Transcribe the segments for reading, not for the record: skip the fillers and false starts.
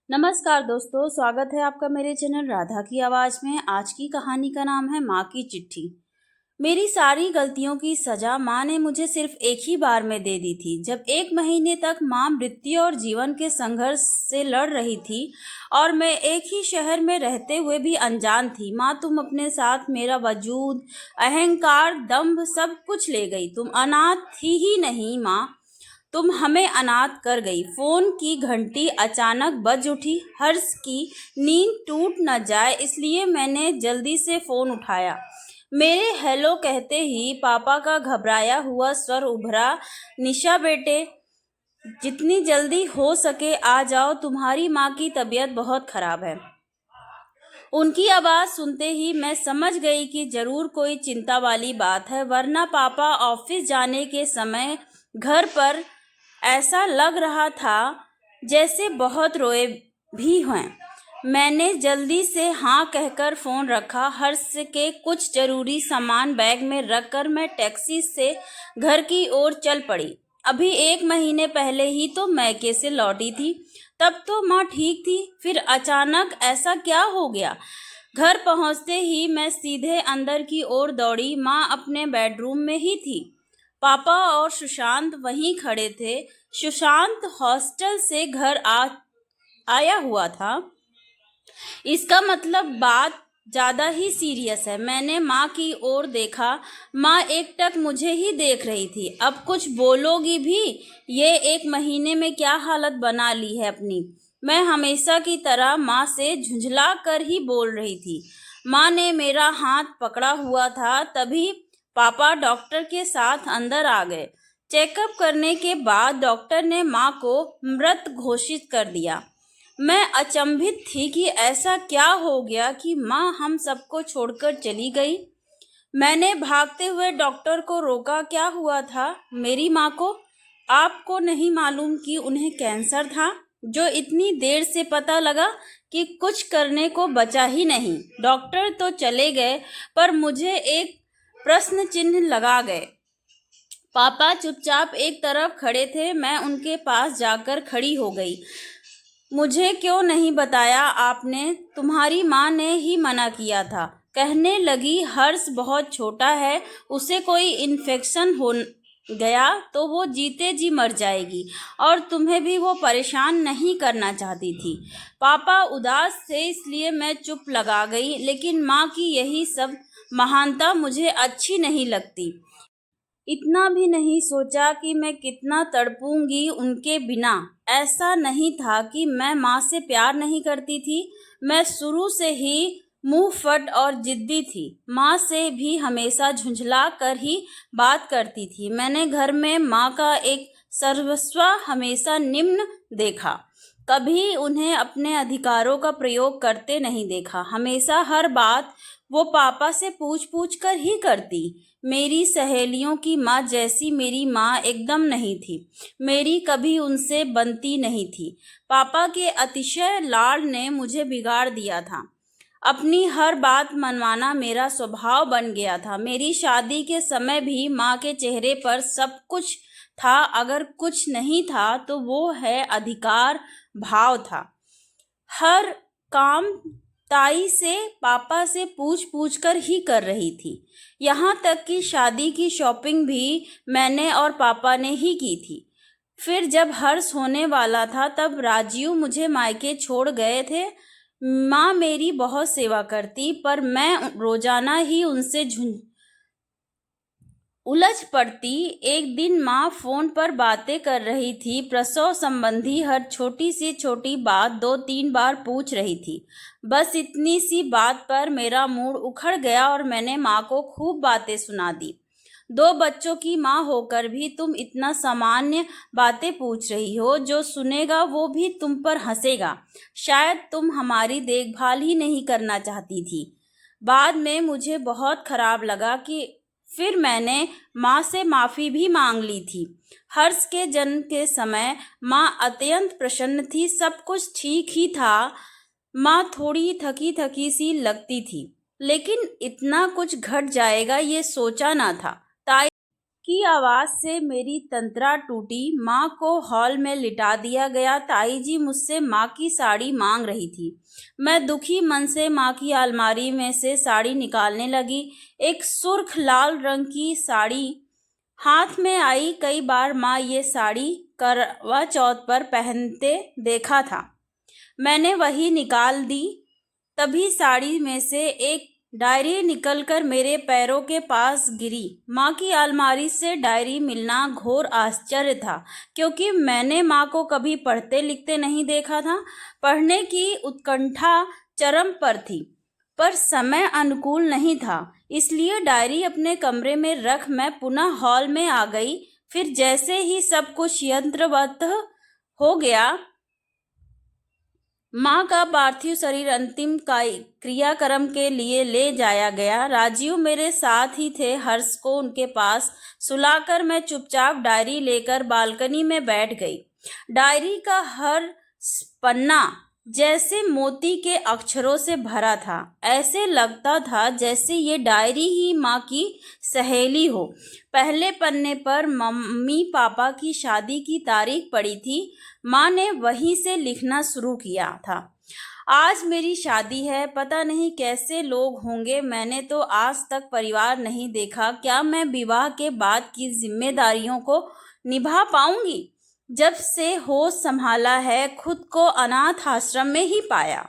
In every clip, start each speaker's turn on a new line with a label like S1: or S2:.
S1: नमस्कार दोस्तों, स्वागत है आपका मेरे चैनल राधा की आवाज़ में। आज की कहानी का नाम है माँ की चिट्ठी। मेरी सारी गलतियों की सज़ा माँ ने मुझे सिर्फ एक ही बार में दे दी थी। जब 1 महीने तक माँ मृत्यु और जीवन के संघर्ष से लड़ रही थी और मैं एक ही शहर में रहते हुए भी अनजान थी। माँ, तुम अपने साथ मेरा वजूद, अहंकार, दंभ सब कुछ ले गई। तुम अनाथ थी ही नहीं माँ, तुम हमें अनाथ कर गई। फोन की घंटी अचानक बज उठी। हर्ष की नींद टूट न जाए इसलिए मैंने जल्दी से फोन उठाया। मेरे हेलो कहते ही पापा का घबराया हुआ स्वर उभरा। निशा बेटे, जितनी जल्दी हो सके आ जाओ, तुम्हारी माँ की तबीयत बहुत खराब है। उनकी आवाज़ सुनते ही मैं समझ गई कि जरूर कोई चिंता वाली बात है, वरना पापा ऑफिस जाने के समय घर पर ऐसा लग रहा था जैसे बहुत रोए भी हैं। मैंने जल्दी से हाँ कहकर फ़ोन रखा। हर्ष के कुछ ज़रूरी सामान बैग में रखकर मैं टैक्सी से घर की ओर चल पड़ी। अभी 1 महीने पहले ही तो मैके से लौटी थी, तब तो माँ ठीक थी, फिर अचानक ऐसा क्या हो गया। घर पहुँचते ही मैं सीधे अंदर की ओर दौड़ी। माँ अपने बेडरूम में ही थी। पापा और सुशांत वहीं खड़े थे। सुशांत हॉस्टल से घर आया हुआ था। इसका मतलब बात ज़्यादा ही सीरियस है। मैंने माँ की ओर देखा। माँ एकटक मुझे ही देख रही थी। अब कुछ बोलोगी भी? ये 1 महीने में क्या हालत बना ली है अपनी। मैं हमेशा की तरह माँ से झुंझला कर ही बोल रही थी। माँ ने मेरा हाथ पकड़ा हुआ था। तभी पापा डॉक्टर के साथ अंदर आ गए। चेकअप करने के बाद डॉक्टर ने माँ को मृत घोषित कर दिया। मैं अचंभित थी कि ऐसा क्या हो गया कि माँ हम सबको छोड़कर चली गई। मैंने भागते हुए डॉक्टर को रोका। क्या हुआ था मेरी माँ को? आपको नहीं मालूम कि उन्हें कैंसर था, जो इतनी देर से पता लगा कि कुछ करने को बचा ही नहीं। डॉक्टर तो चले गए पर मुझे एक प्रश्न चिन्ह लगा गए। पापा चुपचाप एक तरफ खड़े थे। मैं उनके पास जाकर खड़ी हो गई। मुझे क्यों नहीं बताया आपने? तुम्हारी माँ ने ही मना किया था। कहने लगी हर्ष बहुत छोटा है, उसे कोई इन्फेक्शन हो गया तो वो जीते जी मर जाएगी, और तुम्हें भी वो परेशान नहीं करना चाहती थी। पापा उदास थे इसलिए मैं चुप लगा गई। लेकिन माँ की यही सब महानता मुझे अच्छी नहीं लगती। इतना भी नहीं सोचा कि मैं कितना तड़पूंगी उनके बिना। ऐसा नहीं था कि मैं माँ से प्यार नहीं करती थी। मैं शुरू से ही मुंह फट और जिद्दी थी। माँ से भी हमेशा झुंझला कर ही बात करती थी। मैंने घर में माँ का एक सर्वस्व हमेशा निम्न देखा। कभी उन्हें अपने अधिकारों का प्रयोग करते नहीं देखा। हमेशा हर बात वो पापा से पूछ पूछ कर ही करती। मेरी सहेलियों की माँ जैसी मेरी माँ एकदम नहीं थी। मेरी कभी उनसे बनती नहीं थी। पापा के अतिशय लाड़ ने मुझे बिगाड़ दिया था। अपनी हर बात मनवाना मेरा स्वभाव बन गया था। मेरी शादी के समय भी माँ के चेहरे पर सब कुछ था। अगर कुछ नहीं था तो वो है अधिकार भाव था। हर काम ताई से पापा से पूछ पूछ कर ही कर रही थी। यहाँ तक कि शादी की शॉपिंग भी मैंने और पापा ने ही की थी। फिर जब हर्ष होने वाला था तब राजीव मुझे मायके छोड़ गए थे। माँ मेरी बहुत सेवा करती, पर मैं रोजाना ही उनसे उलझ पड़ती। एक दिन माँ फोन पर बातें कर रही थी। प्रसव संबंधी हर छोटी से छोटी बात 2-3 बार पूछ रही थी। बस इतनी सी बात पर मेरा मूड उखड़ गया और मैंने माँ को खूब बातें सुना दी। 2 बच्चों की माँ होकर भी तुम इतना सामान्य बातें पूछ रही हो, जो सुनेगा वो भी तुम पर हंसेगा। शायद तुम हमारी देखभाल ही नहीं करना चाहती थी। बाद में मुझे बहुत खराब लगा कि फिर मैंने माँ से माफ़ी भी मांग ली थी। हर्ष के जन्म के समय माँ अत्यंत प्रसन्न थी। सब कुछ ठीक ही था। माँ थोड़ी थकी थकी सी लगती थी, लेकिन इतना कुछ घट जाएगा ये सोचा ना था। ताई की आवाज़ से मेरी तंत्रा टूटी। माँ को हॉल में लिटा दिया गया। ताई जी मुझसे माँ की साड़ी मांग रही थी। मैं दुखी मन से माँ की अलमारी में से साड़ी निकालने लगी। एक सुर्ख लाल रंग की साड़ी हाथ में आई। कई बार माँ ये साड़ी करवा चौथ पर पहनते देखा था। मैंने वही निकाल दी। तभी साड़ी में से एक डायरी निकलकर मेरे पैरों के पास गिरी। माँ की अलमारी से डायरी मिलना घोर आश्चर्य था, क्योंकि मैंने माँ को कभी पढ़ते लिखते नहीं देखा था। पढ़ने की उत्कंठा चरम पर थी, पर समय अनुकूल नहीं था, इसलिए डायरी अपने कमरे में रख मैं पुनः हॉल में आ गई। फिर जैसे ही सब कुछ यंत्रवत हो गया, माँ का पार्थिव शरीर अंतिम क्रियाक्रम के लिए ले जाया गया। राजीव मेरे साथ ही थे। हर्ष को उनके पास सुलाकर मैं चुपचाप डायरी लेकर बालकनी में बैठ गई। डायरी का हर पन्ना जैसे मोती के अक्षरों से भरा था। ऐसे लगता था जैसे ये डायरी ही माँ की सहेली हो। पहले पन्ने पर मम्मी पापा की शादी की तारीख पड़ी थी। माँ ने वहीं से लिखना शुरू किया था। आज मेरी शादी है। पता नहीं कैसे लोग होंगे। मैंने तो आज तक परिवार नहीं देखा। क्या मैं विवाह के बाद की जिम्मेदारियों को निभा पाऊंगी? जब से होश संभाला है, खुद को अनाथ आश्रम में ही पाया।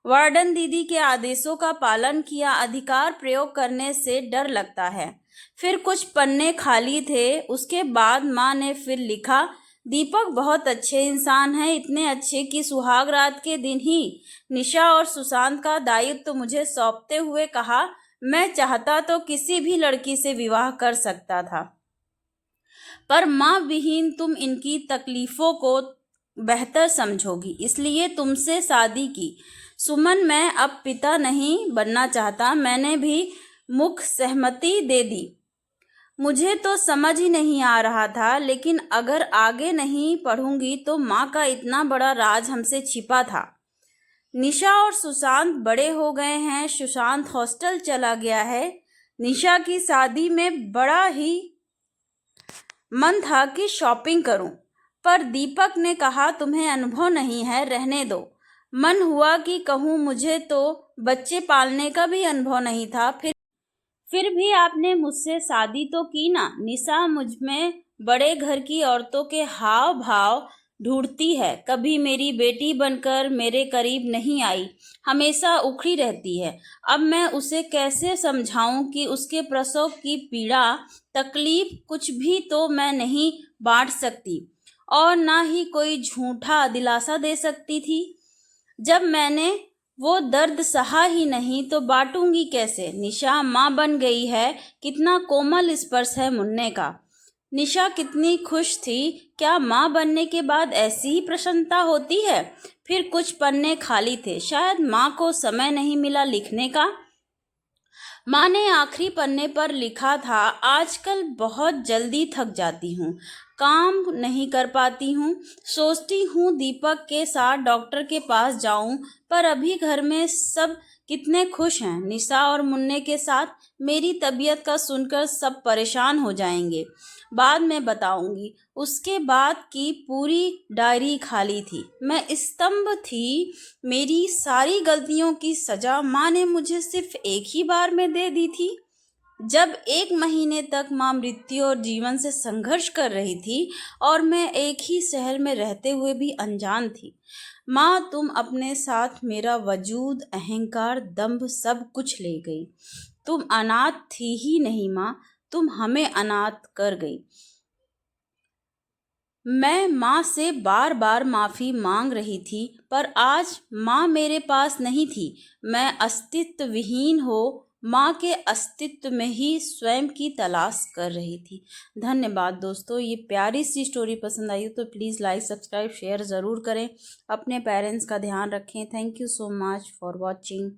S1: वार्डन दीदी के आदेशों का पालन किया। अधिकार प्रयोग करने से डर लगता है। फिर कुछ पन्ने खाली थे। उसके बाद माँ ने फिर लिखा, दीपक बहुत अच्छे इंसान हैं, इतने अच्छे कि सुहाग रात के दिन ही निशा और सुशांत का दायित्व मुझे सौंपते हुए कहा, मैं चाहता तो किसी भी लड़की से विवाह कर सकता था, पर माँ विहीन तुम इनकी तकलीफों को बेहतर समझोगी, इसलिए तुमसे शादी की। सुमन, मैं अब पिता नहीं बनना चाहता। मैंने भी मुख सहमति दे दी। मुझे तो समझ ही नहीं आ रहा था, लेकिन अगर आगे नहीं पढ़ूंगी तो माँ का इतना बड़ा राज हमसे छिपा था। निशा और सुशांत बड़े हो गए हैं। सुशांत हॉस्टल चला गया है। निशा की शादी में बड़ा ही मन था कि शॉपिंग करूं, पर दीपक ने कहा तुम्हें अनुभव नहीं है, रहने दो। मन हुआ कि कहूं, मुझे तो बच्चे पालने का भी अनुभव नहीं था। फिर भी आपने मुझसे शादी तो की ना। निशा मुझ में बड़े घर की औरतों के हाव भाव ढूंढती है। कभी मेरी बेटी बनकर मेरे करीब नहीं आई, हमेशा उखड़ी रहती है। अब मैं उसे कैसे समझाऊं कि उसके प्रसव की पीड़ा तकलीफ कुछ भी तो मैं नहीं बांट सकती, और ना ही कोई झूठा दिलासा दे सकती थी। जब मैंने वो दर्द सहा ही नहीं तो बांटूंगी कैसे? निशा माँ बन गई है। कितना कोमल स्पर्श है मुन्ने का। निशा कितनी खुश थी। क्या माँ बनने के बाद ऐसी ही प्रसन्नता होती है? फिर कुछ पन्ने खाली थे। शायद माँ को समय नहीं मिला लिखने का। माँ ने आखिरी पन्ने पर लिखा था, आजकल बहुत जल्दी थक जाती हूँ, काम नहीं कर पाती हूँ। सोचती हूँ दीपक के साथ डॉक्टर के पास जाऊँ, पर अभी घर में सब कितने खुश हैं। निशा और मुन्ने के साथ मेरी तबीयत का सुनकर सब परेशान हो जाएंगे। बाद में बताऊंगी। उसके बाद की पूरी डायरी खाली थी। मैं स्तंभ थी। मेरी सारी गलतियों की सजा माँ ने मुझे सिर्फ एक ही बार में दे दी थी। जब 1 महीने तक माँ मृत्यु और जीवन से संघर्ष कर रही थी, और मैं एक ही शहर में रहते हुए भी अनजान थी। माँ, तुम अपने साथ मेरा वजूद, अहंकार, दंभ सब कुछ ले गई। तुम अनाथ थी ही नहीं माँ, तुम हमें अनाथ कर गई। मैं माँ से बार बार माफ़ी मांग रही थी, पर आज माँ मेरे पास नहीं थी। मैं अस्तित्व विहीन हो माँ के अस्तित्व में ही स्वयं की तलाश कर रही थी। धन्यवाद दोस्तों। ये प्यारी सी स्टोरी पसंद आई तो प्लीज़ लाइक, सब्सक्राइब, शेयर ज़रूर करें। अपने पेरेंट्स का ध्यान रखें। Thank you so much for watching.